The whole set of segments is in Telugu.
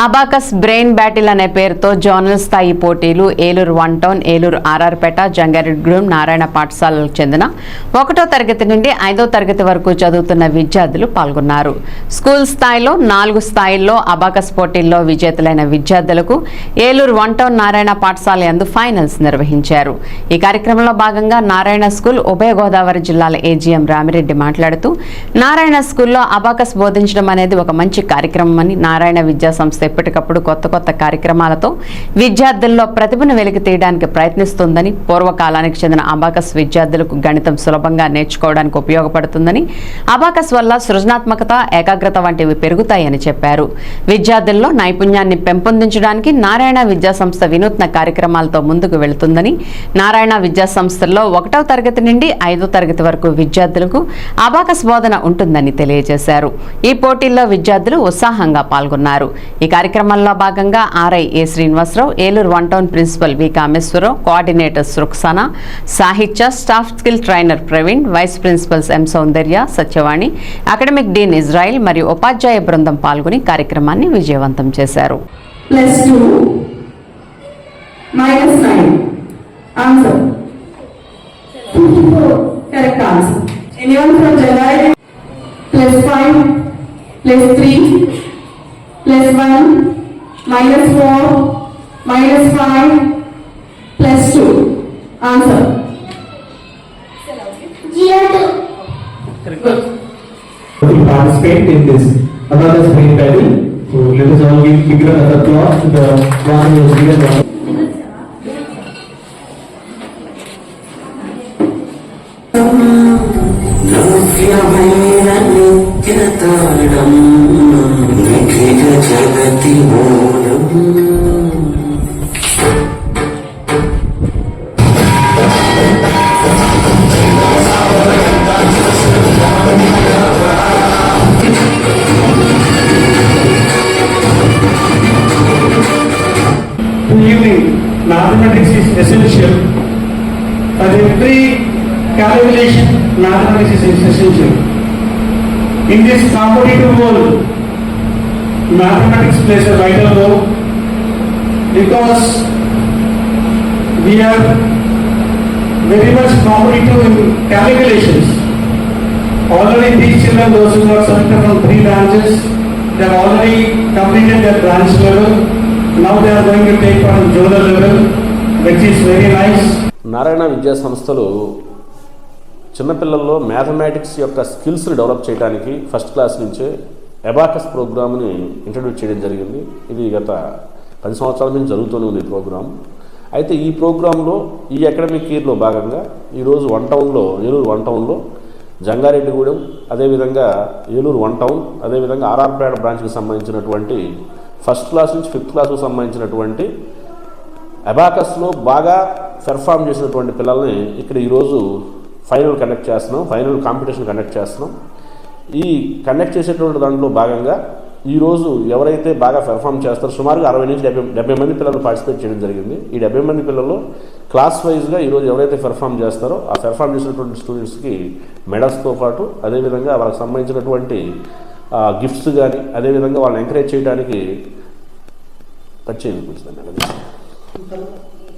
అబాకస్ బ్రెయిన్ బ్యాటిల్ అనే పేరుతో జోనల్ స్థాయి పోటీలు ఏలూరు 1 టౌన్, ఏలూరు ఆర్ఆర్పేట, జంగారెడ్డిగూడెం నారాయణ పాఠశాలలకు చెందిన 1వ తరగతి నుండి 5వ తరగతి వరకు చదువుతున్న విద్యార్థులు పాల్గొన్నారు. స్కూల్ స్థాయిలో 4 స్థాయిల్లో అబాకస్ పోటీల్లో విజేతలైన విద్యార్థులకు ఏలూరు 1 టౌన్ నారాయణ పాఠశాల యందు ఫైనల్స్ నిర్వహించారు. ఈ కార్యక్రమంలో భాగంగా నారాయణ స్కూల్ ఉభయ గోదావరి జిల్లాల ఏజీఎం రామిరెడ్డి మాట్లాడుతూ, నారాయణ స్కూల్లో అబాకస్ బోధించడం అనేది ఒక మంచి కార్యక్రమం అని, నారాయణ విద్యా సంస్థ ఎప్పటికప్పుడు కొత్త కార్యక్రమాలతో విద్యార్థుల్లో ప్రతిభను వెలికి తీయడానికి ప్రయత్నిస్తుందని, పూర్వకాలానికి చెందిన అబాకస్ విద్యార్థులకు గణితం సులభంగా నేర్చుకోవడానికి ఉపయోగపడుతుందని, అబాకస్ వల్ల సృజనాత్మకత, ఏకాగ్రత వంటివి పెరుగుతాయని చెప్పారు. విద్యార్థుల్లో నైపుణ్యాన్ని పెంపొందించడానికి నారాయణ విద్యా సంస్థ వినూత్న కార్యక్రమాలతో ముందుకు వెళుతుందని, నారాయణ విద్యా సంస్థల్లో 1వ తరగతి నుండి 5వ తరగతి వరకు విద్యార్థులకు అబాకస్ బోధన ఉంటుందని తెలియజేశారు. ఈ పోటీల్లో విద్యార్థులు ఉత్సాహంగా పాల్గొన్నారు. ఈ కార్యక్రమంలో భాగంగా RI A Srinivasa Rao, Eluru 1 town principal V Kameswara Rao, coordinators Ruksana, Sahitya, staff skill trainer Praveen, vice principals M Soundarya, Satyavani, academic dean Israel మరియు ఉపాధ్యాయ బృందం పాల్గొని కార్యక్రమాన్ని విజయవంతం చేశారు. +1, -4, -5, +2. Answer. 0. Good. We participate in this another brain battle. So let us all give big round of applause to the one who is here. Mathematics is essential. For every calculation, mathematics is essential. In this competitive world, mathematics plays a vital role because we are very much competitive in calculations. Already these children, those who are selected from 3 branches, they have already completed their branch level. Now they are going to take on zonal level, which is very nice. Narayana విద్యా సంస్థలు చిన్నపిల్లల్లో మ్యాథమెటిక్స్ యొక్క స్కిల్స్ని డెవలప్ చేయడానికి ఫస్ట్ క్లాస్ నుంచే అబాకస్ ప్రోగ్రామ్ని ఇంట్రడ్యూస్ చేయడం జరిగింది. ఇది గత 10 సంవత్సరాల నుంచి జరుగుతూనే ఉంది ఈ ప్రోగ్రామ్. అయితే ఈ ప్రోగ్రాంలో ఈ అకాడమిక్ ఇయర్లో భాగంగా ఈరోజు 1 టౌన్లో, ఏలూరు 1 టౌన్లో, జంగారెడ్డిగూడెం, అదేవిధంగా ఏలూరు 1 టౌన్, అదేవిధంగా ఆర్ఆర్పేట బ్రాంచ్కి సంబంధించినటువంటి ఫస్ట్ క్లాస్ నుంచి 5th క్లాస్కు సంబంధించినటువంటి అబాకస్లో బాగా పెర్ఫామ్ చేసినటువంటి పిల్లల్ని ఇక్కడ ఈరోజు ఫైనల్ కాంపిటీషన్ కండక్ట్ చేస్తున్నాం. ఈ కండక్ట్ చేసేటువంటి దాంట్లో భాగంగా ఈరోజు ఎవరైతే బాగా పెర్ఫామ్ చేస్తారో సుమారుగా 60 నుంచి 70 మంది పిల్లలు పార్టిసిపేట్ చేయడం జరిగింది. ఈ 70 మంది పిల్లలు క్లాస్ వైజ్గా ఈరోజు ఎవరైతే పెర్ఫామ్ చేస్తారో ఆ పెర్ఫామ్ చేసినటువంటి స్టూడెంట్స్కి మెడల్స్తో పాటు అదేవిధంగా వాళ్ళకి సంబంధించినటువంటి గిఫ్ట్స్ కానీ, అదేవిధంగా వాళ్ళని ఎంకరేజ్ చేయడానికి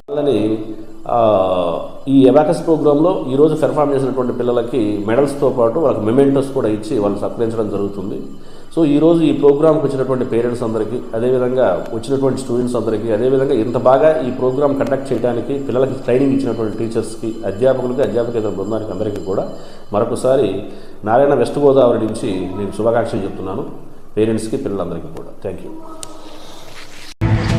వాళ్ళని ఈ అబాకస్ ప్రోగ్రాంలో ఈరోజు పెర్ఫామ్ చేసినటువంటి పిల్లలకి మెడల్స్తో పాటు వాళ్ళకి మెమెంటోస్ కూడా ఇచ్చి వాళ్ళని సత్కరించడం జరుగుతుంది. సో ఈరోజు ఈ ప్రోగ్రాంకి వచ్చినటువంటి పేరెంట్స్ అందరికీ, అదేవిధంగా వచ్చినటువంటి స్టూడెంట్స్ అందరికీ, అదేవిధంగా ఇంత బాగా ఈ ప్రోగ్రాం కండక్ట్ చేయడానికి పిల్లలకి ట్రైనింగ్ ఇచ్చినటువంటి టీచర్స్కి, అధ్యాపకులకి, అధ్యాపకేతర బృందానికి అందరికీ కూడా మరొకసారి నారాయణ వెస్ట్ గోదావరి నుంచి నేను శుభాకాంక్షలు చెప్తున్నాను. పేరెంట్స్కి, పిల్లలందరికీ కూడా థ్యాంక్ యూ.